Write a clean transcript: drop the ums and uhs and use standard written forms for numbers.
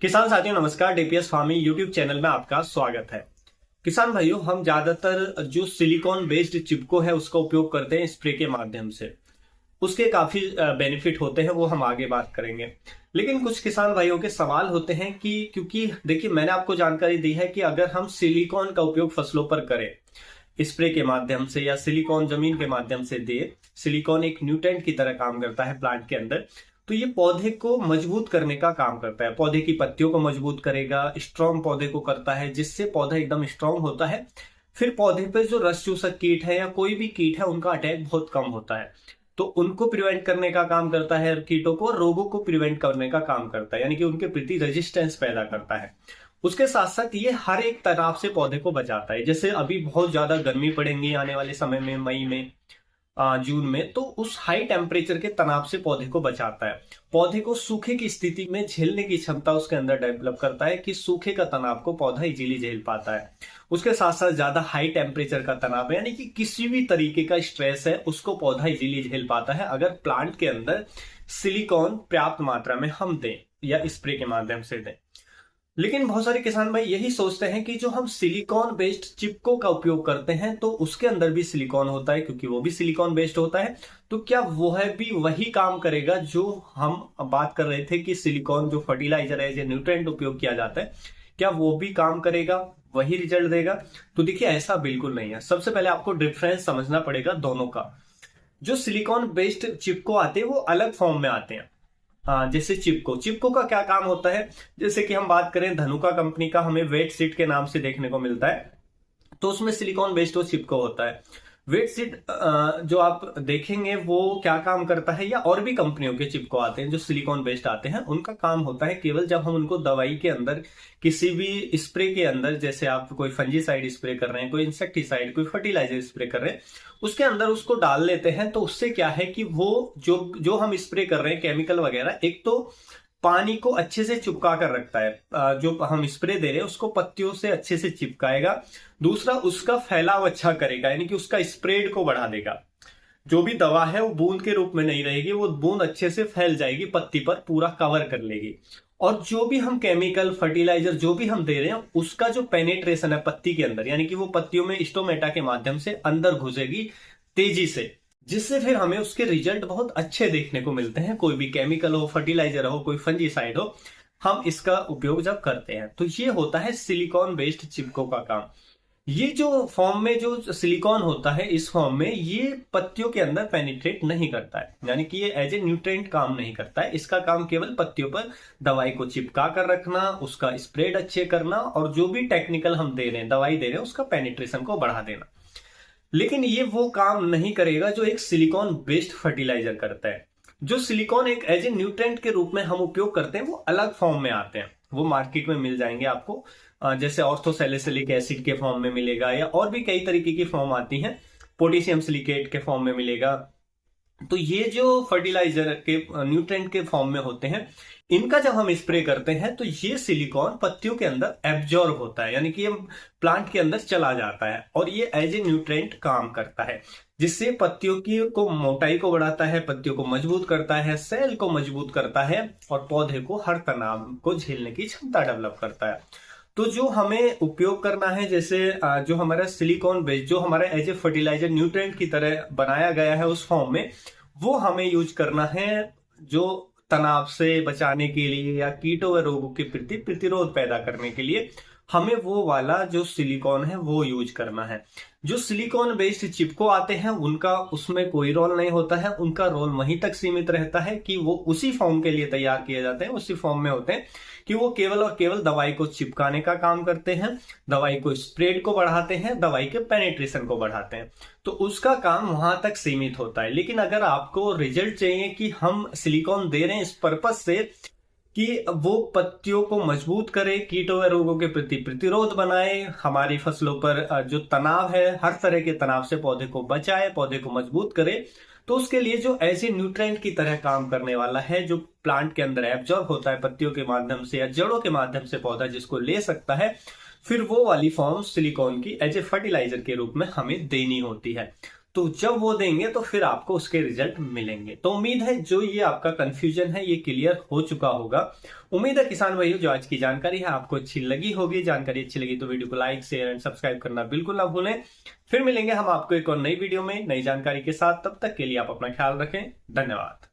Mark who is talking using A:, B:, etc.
A: किसान साथियों नमस्कार। डीपीएस फार्मिंग यूट्यूब चैनल में आपका स्वागत है। किसान भाइयों, हम ज्यादातर जो सिलिकॉन बेस्ड चिपको है उसका उपयोग करते हैं स्प्रे के माध्यम से। उसके काफी बेनिफिट होते हैं, वो हम आगे बात करेंगे। लेकिन कुछ किसान भाइयों के सवाल होते हैं कि क्योंकि देखिए, मैंने आपको जानकारी दी है कि अगर हम सिलिकॉन का उपयोग फसलों पर करें स्प्रे के माध्यम से या सिलिकॉन जमीन के माध्यम से दे, सिलिकॉन एक न्यूट्रेंट की तरह काम करता है प्लांट के अंदर, तो ये पौधे को मजबूत करने का काम करता है। पौधे की पत्तियों को मजबूत करेगा, स्ट्रॉन्ग पौधे को करता है, जिससे पौधा एकदम स्ट्रॉन्ग होता है। फिर पौधे पे जो रस चूसक कीट है या कोई भी कीट है उनका अटैक बहुत कम होता है, तो उनको प्रिवेंट करने का काम करता है। कीटों को, रोगों को प्रिवेंट करने का काम करता है, यानी कि उनके प्रति रेजिस्टेंस पैदा करता है। उसके साथ साथ ये हर एक तनाव से पौधे को बचाता है। जैसे अभी बहुत ज्यादा गर्मी पड़ेंगी आने वाले समय में, मई में, जून में, तो उस हाई टेम्परेचर के तनाव से पौधे को बचाता है। पौधे को सूखे की स्थिति में झेलने की क्षमता उसके अंदर डेवलप करता है कि सूखे का तनाव को पौधा इजीली झेल पाता है। उसके साथ साथ ज्यादा हाई टेम्परेचर का तनाव है, यानी कि किसी भी तरीके का स्ट्रेस है उसको पौधा इजीली झेल पाता है अगर प्लांट के अंदर सिलिकॉन पर्याप्त मात्रा में हम दें या स्प्रे के माध्यम से दें। लेकिन बहुत सारे किसान भाई यही सोचते हैं कि जो हम सिलिकॉन बेस्ड चिपको का उपयोग करते हैं तो उसके अंदर भी सिलिकॉन होता है, क्योंकि वो भी सिलिकॉन बेस्ड होता है, तो क्या वो है भी वही काम करेगा जो हम बात कर रहे थे कि सिलिकॉन जो फर्टिलाइजर है, जो न्यूट्रिएंट उपयोग किया जाता है, क्या वो भी काम करेगा, वही रिजल्ट देगा? तो देखिए, ऐसा बिल्कुल नहीं है। सबसे पहले आपको डिफरेंस समझना पड़ेगा दोनों का। जो सिलिकॉन बेस्ड चिपको आते हैं वो अलग फॉर्म में आते हैं। जैसे चिपको का क्या काम होता है, जैसे कि हम बात करें धनुका कंपनी का, हमें वेट सीट के नाम से देखने को मिलता है, तो उसमें सिलिकॉन बेस्ड वो चिपको होता है। वेट सीट जो आप देखेंगे वो क्या काम करता है, या और भी कंपनियों के चिपको आते हैं जो सिलिकॉन बेस्ड आते हैं, उनका काम होता है केवल जब हम उनको दवाई के अंदर, किसी भी स्प्रे के अंदर, जैसे आप कोई फंजीसाइड स्प्रे कर रहे हैं, कोई इंसेक्टिसाइड, कोई फर्टिलाइजर स्प्रे कर रहे हैं, उसके अंदर उसको डाल लेते हैं, तो उससे क्या है कि वो जो जो हम स्प्रे कर रहे हैं केमिकल वगैरह, एक तो पानी को अच्छे से चिपका कर रखता है, जो हम स्प्रे दे रहे हैं उसको पत्तियों से अच्छे से चिपकाएगा। दूसरा, उसका फैलाव अच्छा करेगा, यानी कि उसका स्प्रेड को बढ़ा देगा। जो भी दवा है वो बूंद के रूप में नहीं रहेगी, वो बूंद अच्छे से फैल जाएगी, पत्ती पर पूरा कवर कर लेगी। और जो भी हम केमिकल फर्टिलाइजर जो भी हम दे रहे हैं उसका जो पेनिट्रेशन है पत्ती के अंदर, यानी कि वो पत्तियों में स्टोमेटा के माध्यम से अंदर घुसेगी तेजी से, जिससे फिर हमें उसके रिजल्ट बहुत अच्छे देखने को मिलते हैं। कोई भी केमिकल हो, फर्टिलाइजर हो, कोई फंजीसाइड हो, हम इसका उपयोग जब करते हैं, तो ये होता है सिलिकॉन बेस्ड चिपको का काम। ये जो फॉर्म में जो सिलिकॉन होता है, इस फॉर्म में ये पत्तियों के अंदर पेनिट्रेट नहीं करता है, यानी कि ये एज ए न्यूट्रिएंट काम नहीं करता है। इसका काम केवल पत्तियों पर दवाई को चिपका कर रखना, उसका स्प्रेड अच्छे करना, और जो भी टेक्निकल हम दे रहे हैं, दवाई दे रहे हैं, उसका पेनिट्रेशन को बढ़ा देना। लेकिन ये वो काम नहीं करेगा जो एक सिलिकॉन बेस्ड फर्टिलाइजर करता है। जो सिलिकॉन एक एज ए न्यूट्रिएंट के रूप में हम उपयोग करते हैं वो अलग फॉर्म में आते हैं, वो मार्केट में मिल जाएंगे आपको। जैसे ऑर्थोसैलिसिलिक एसिड के फॉर्म में मिलेगा, या और भी कई तरीके की फॉर्म आती हैं, पोटेशियम सिलिकेट के फॉर्म में मिलेगा। तो ये जो फर्टिलाइजर के न्यूट्रिएंट के फॉर्म में होते हैं, इनका जब हम स्प्रे करते हैं तो ये सिलिकॉन पत्तियों के अंदर एब्जॉर्ब होता है, यानी कि ये प्लांट के अंदर चला जाता है और ये एज ए न्यूट्रिएंट काम करता है, जिससे पत्तियों की को मोटाई को बढ़ाता है, पत्तियों को मजबूत करता है, सेल को मजबूत करता है, और पौधे को हर तनाव को झेलने की क्षमता डेवलप करता है। तो जो हमें उपयोग करना है, जैसे जो हमारा सिलिकॉन बेस्ड, जो हमारा एज ए फर्टिलाइजर न्यूट्रिएंट की तरह बनाया गया है उस फॉर्म में, वो हमें यूज करना है जो तनाव से बचाने के लिए या कीटों व रोगों के प्रति प्रतिरोध पैदा करने के लिए हमें वो वाला जो सिलिकॉन है वो यूज करना है। जो सिलिकॉन बेस्ड चिपको आते हैं उनका उसमें कोई रोल नहीं होता है, उनका रोल वहीं तक सीमित रहता है कि वो उसी फॉर्म के लिए तैयार किए जाते हैं, उसी फॉर्म में होते हैं कि वो केवल और केवल दवाई को चिपकाने का काम करते हैं, दवाई को स्प्रेड को बढ़ाते हैं, दवाई के पेनिट्रेशन को बढ़ाते हैं, तो उसका काम वहां तक सीमित होता है। लेकिन अगर आपको रिजल्ट चाहिए कि हम सिलिकॉन दे रहे हैं इस पर्पज से कि वो पत्तियों को मजबूत करे, कीटों व रोगों के प्रति प्रतिरोध बनाए, हमारी फसलों पर जो तनाव है हर तरह के तनाव से पौधे को बचाए, पौधे को मजबूत करे, तो उसके लिए जो ऐसे न्यूट्रिएंट की तरह काम करने वाला है, जो प्लांट के अंदर एब्जॉर्ब होता है पत्तियों के माध्यम से या जड़ों के माध्यम से पौधा जिसको ले सकता है, फिर वो वाली फॉर्म सिलिकॉन की एज ए फर्टिलाइजर के रूप में हमें देनी होती है। तो जब वो देंगे तो फिर आपको उसके रिजल्ट मिलेंगे। तो उम्मीद है जो ये आपका कंफ्यूजन है ये क्लियर हो चुका होगा। उम्मीद है किसान भाइयों जो आज की जानकारी है आपको अच्छी लगी होगी। जानकारी अच्छी लगी तो वीडियो को लाइक शेयर एंड सब्सक्राइब करना बिल्कुल ना भूलें। फिर मिलेंगे हम आपको एक और नई वीडियो में नई जानकारी के साथ। तब तक के लिए आप अपना ख्याल रखें। धन्यवाद।